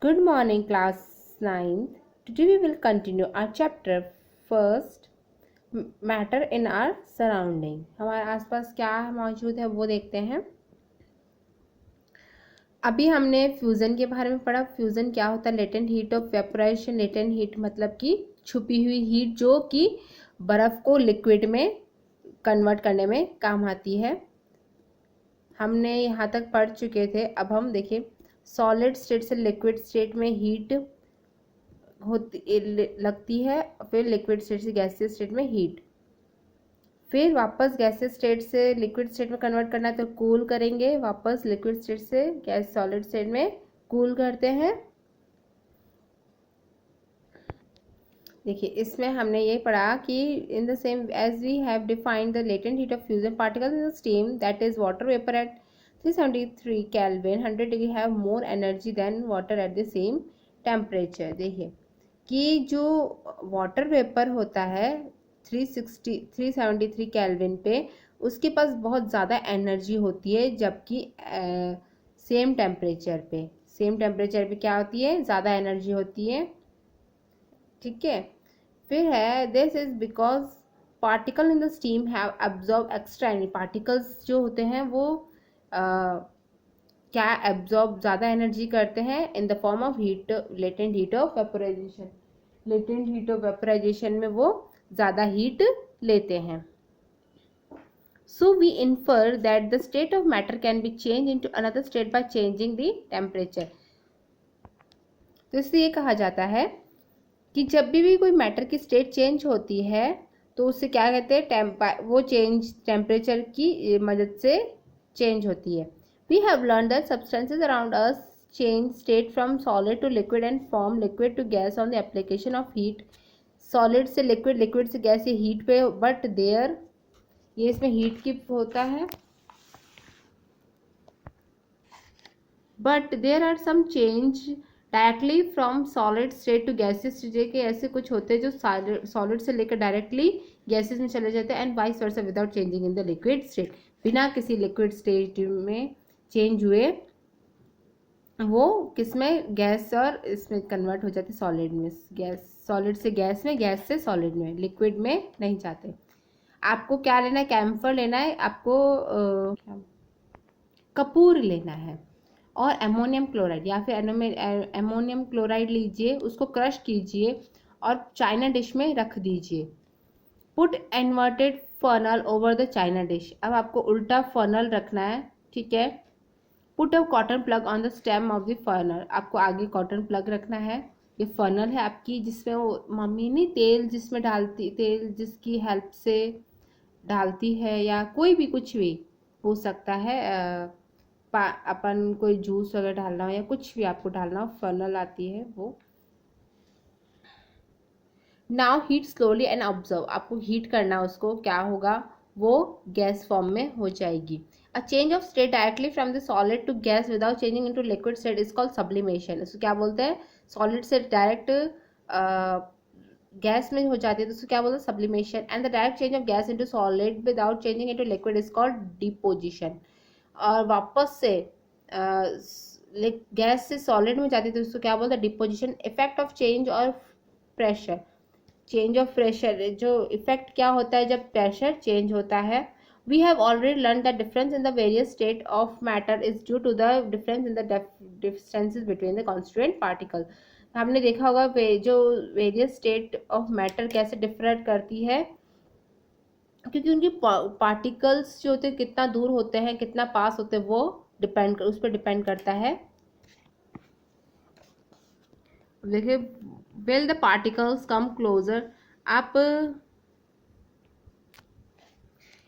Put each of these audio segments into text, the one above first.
Good morning, class 9th. Today we will continue our chapter first, matter in our surrounding. हमारे आसपास क्या मौजूद है वो देखते हैं। अभी हमने फ्यूज़न के बारे में पढ़ा। फ्यूज़न क्या होता है? Latent heat of vaporisation. Latent heat मतलब कि छुपी हुई हीट जो कि बर्फ़ को लिक्विड में कन्वर्ट करने में काम आती है। हमने यहाँ तक पढ़ चुके थे। अब हम देखिए, सॉलिड स्टेट से लिक्विड स्टेट में हीट होती लगती है, फिर लिक्विड स्टेट से गैसियस स्टेट में हीट, फिर वापस गैसियस स्टेट से लिक्विड स्टेट में कन्वर्ट करना है तो कूल करेंगे, वापस लिक्विड स्टेट से गैस सॉलिड स्टेट में कूल करते हैं। देखिए, इसमें हमने ये पढ़ा कि in the same as we have defined the latent heat of fusion particles in the steam, that is water vapour at 373 kelvin 100 degree have more energy than water at the same temperature. देखिए कि जो water vapour होता है 373 kelvin पे, उसके पास बहुत ज़्यादा energy होती है, जबकि सेम टेम्परेचर पे क्या होती है? ज़्यादा एनर्जी होती है। ठीक है, फिर है this is because particle in the steam have absorb extra energy. Particles जो होते हैं वो क्या एब्जॉर्ब ज़्यादा एनर्जी करते हैं in the form of heat, latent heat of vaporisation. Latent heat of vaporisation में वो ज़्यादा हीट लेते हैं। So we infer that the state of matter can be change into another state by changing the temperature. तो इसलिए कहा जाता है कि जब भी कोई मैटर की स्टेट चेंज होती है तो उससे क्या कहते हैं? वो चेंज टेम्परेचर की मदद से चेंज होती है। We have learn that substances around us change state from solid to liquid and form liquid to gas on the application of heat. Solid से लिक्विड, लिक्विड से गैस, ये हीट पे, बट देयर, ये इसमें हीट की होता है, but there are some change directly from solid state to gases state के ऐसे कुछ होते हैं जो सॉलिड से लेकर डायरेक्टली गैसेस में चले जाते हैं, and vice versa without changing in the liquid state. बिना किसी लिक्विड स्टेट में चेंज हुए वो किसमें? गैस, और इसमें कन्वर्ट हो जाते सॉलिड में। गैस सॉलिड से गैस में, गैस से सॉलिड में, लिक्विड में नहीं जाते। आपको क्या लेना है? कैम्फर लेना है आपको, कपूर लेना है, और एमोनियम क्लोराइड या फिर एमोनियम क्लोराइड लीजिए, उसको क्रश कीजिए और चाइना डिश में रख दीजिए। Put inverted funnel over the china dish. अब आपको उल्टा फर्नल रखना है, ठीक है। Put a cotton plug on the stem of the funnel. आपको आगे कॉटन प्लग रखना है। ये फर्नल है आपकी, जिसमें वो मम्मी नहीं तेल जिसमें डालती, तेल जिसकी हेल्प से डालती है, या कोई भी कुछ भी हो सकता है, अपन कोई जूस वगैरह डालना हो या कुछ भी आपको डालना हो, फर्नल आती है वो। Now heat slowly and observe. आपको हीट करना है उसको, क्या होगा? वो गैस फॉर्म में हो जाएगी। A change of state directly from the solid to gas without changing into liquid state is called sublimation. इसको क्या बोलते हैं? सॉलिड से डायरेक्ट गैस में हो जाती है तो उसको क्या बोलते हैं? Sublimation. And the direct change of gas into solid without changing into liquid is called deposition. और वापस से गैस से सॉलिड में जाती है तो उसको क्या बोलते हैं? डिपोजिशन। इफेक्ट ऑफ चेंज और प्रेशर। चेंज ऑफ प्रेशर, जो इफेक्ट क्या होता है जब प्रेशर चेंज होता है? We have already learn the difference in the various state of matter is due to the difference in the distances between the constituent particle. हमने देखा होगा जो वेरियस स्टेट ऑफ मैटर कैसे डिफरेंट करती है, क्योंकि उनकी पार्टिकल्स जो होते हैं कितना दूर होते हैं, कितना पास होते हैं, वो उस पर डिपेंड करता है। देखिए, will the particles come closer। आप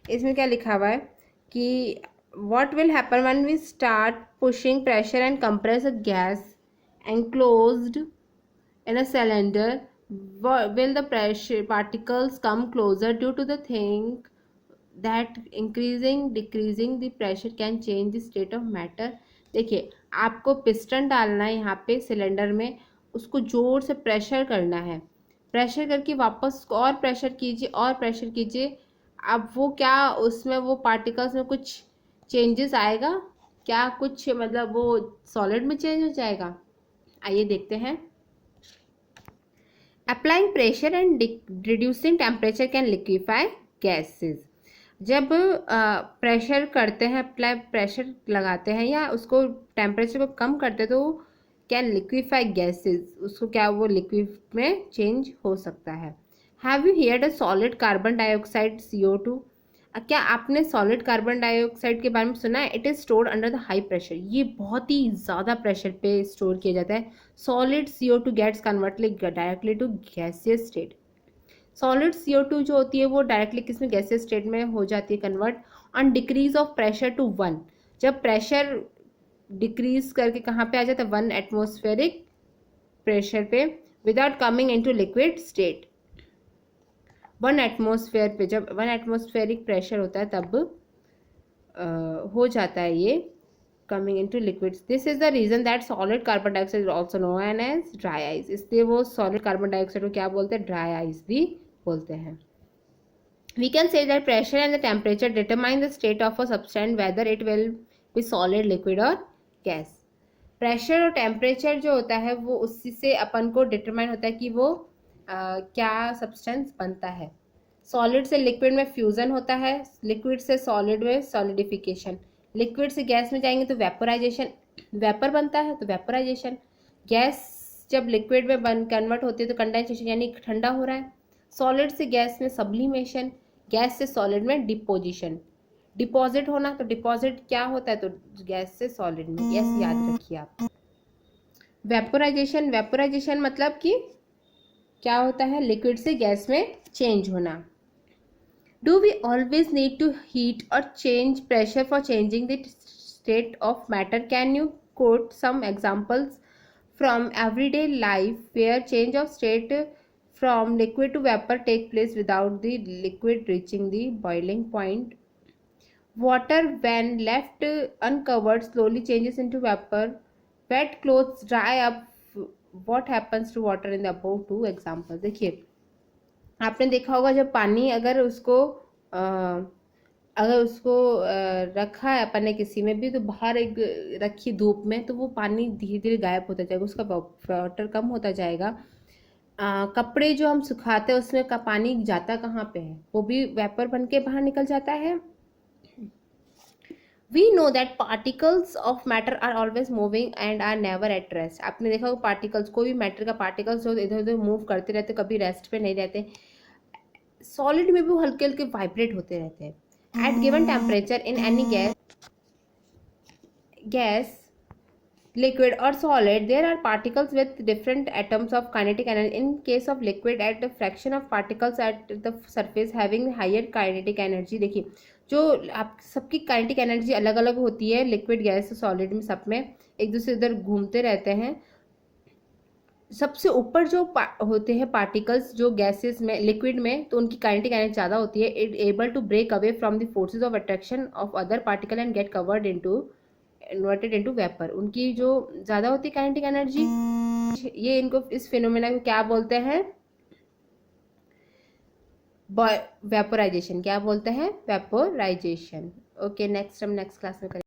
इसमें क्या लिखा हुआ है कि what will happen when we start pushing pressure and compress a gas enclosed in a cylinder? Will the pressure particles come closer due to the thing that increasing decreasing the pressure can change the state of matter? देखिए, आपको piston डालना है यहाँ पे cylinder में, उसको जोर से प्रेशर करना है। प्रेशर करके वापस और प्रेशर कीजिए और प्रेशर कीजिए। अब वो क्या, उसमें वो पार्टिकल्स में कुछ चेंजेस आएगा क्या? कुछ मतलब वो सॉलिड में चेंज हो जाएगा? आइए देखते हैं। Applying pressure and reducing temperature can liquefy gases. जब प्रेशर करते हैं, अप्लाई प्रेशर लगाते हैं या उसको टेम्परेचर को कम करते हैं तो कैन लिक्विफाई गैसेज, उसको क्या वो लिक्विड में चेंज हो सकता है। Have you heard a solid carbon dioxide CO2? क्या आपने सॉलिड कार्बन डाइऑक्साइड के बारे में सुना है? It is stored under the high pressure. ये बहुत ही ज़्यादा प्रेशर पे स्टोर किया जाता है। Solid CO2 gets converted directly to gaseous state. Solid CO2 जो होती है वो डायरेक्टली किसमें, गैसियस स्टेट में हो जाती है convert. On decrease of pressure to 1, जब प्रेशर डिक्रीज करके कहाँ पे आ जाता है, 1 एटमोस्फेरिक प्रेशर पे, without coming into liquid state. 1 atmosphere पे जब 1 एटमोस्फेरिक प्रेशर होता है तब हो जाता है ये coming into liquids. This is the reason that solid carbon dioxide is also known as dry ice. इसलिए वो सॉलिड कार्बन डाइऑक्साइड को क्या बोलते हैं, ड्राई आइस भी बोलते हैं। We can say that pressure and the temperature determine the state of a substance whether it will be solid, liquid और गैस। प्रेशर और टेम्परेचर जो होता है वो उसी से अपन को डिटरमाइन होता है कि वो क्या सब्सटेंस बनता है। सॉलिड से लिक्विड में फ्यूजन होता है, लिक्विड से सॉलिड में सॉलिडिफिकेशन, लिक्विड से गैस में जाएंगे तो वेपोराइजेशन, वेपर बनता है तो वेपोराइजेशन। गैस जब लिक्विड में कन्वर्ट होती है तो कंडेंसेशन यानी ठंडा हो रहा है। सॉलिड से गैस में सब्लिमेशन, गैस से सॉलिड में डिपोजिशन, डिपॉजिट होना तो डिपॉजिट क्या होता है, तो गैस से सॉलिड में, यस याद रखिए आप। वेपोराइजेशन, वेपोराइजेशन मतलब कि क्या होता है, लिक्विड से गैस में चेंज होना। Do we always need to heat और change pressure for changing the state of matter? Can you quote some examples from everyday life where change of state from liquid to vapour take place without the liquid reaching the boiling point? Water when left uncovered slowly changes into vapor. Wet clothes dry up. What happens to water in the above two examples? देखिए आपने देखा होगा जब पानी अगर उसको रखा है अपन ने किसी में भी तो बाहर एक रखी धूप में तो वो पानी धीरे धीरे गायब होता जाएगा, उसका वाटर कम होता जाएगा। कपड़े जो हम सुखाते हैं उसमें का पानी जाता कहाँ पे है, वो भी वेपर बन के बाहर निकल जाता है। We know that particles of matter are always moving and are never at rest. आपने देखा होगा पार्टिकल्स, कोई भी मैटर का पार्टिकल्स जो इधर उधर मूव करते रहते, कभी रेस्ट पे नहीं रहते। सॉलिड में भी वो हल्के हल्के वाइब्रेट होते रहते हैं। At given temperature in any gas liquid or solid there are particles with different atoms of kinetic energy. In case of liquid, at a fraction of particles at the surface having higher kinetic energy. देखिए जो आप सबकी kinetic energy अलग अलग होती है, liquid gas solid में सब में एक दूसरे इधर घूमते रहते हैं। सबसे ऊपर जो होते हैं पार्टिकल्स जो गैसेस में, लिक्विड में, तो उनकी काइनेटिक एनर्जी ज़्यादा होती है। It able to break away from the forces of attraction of other particle and get covered into inverted into vapour. उनकी जो ज़्यादा होती है काइनेटिक एनर्जी, ये इनको इस फिनोमेना को क्या बोलते हैं, वेपोराइजेशन। क्या बोलते हैं, वेपोराइजेशन। ओके नेक्स्ट हम नेक्स्ट क्लास में करेंगे।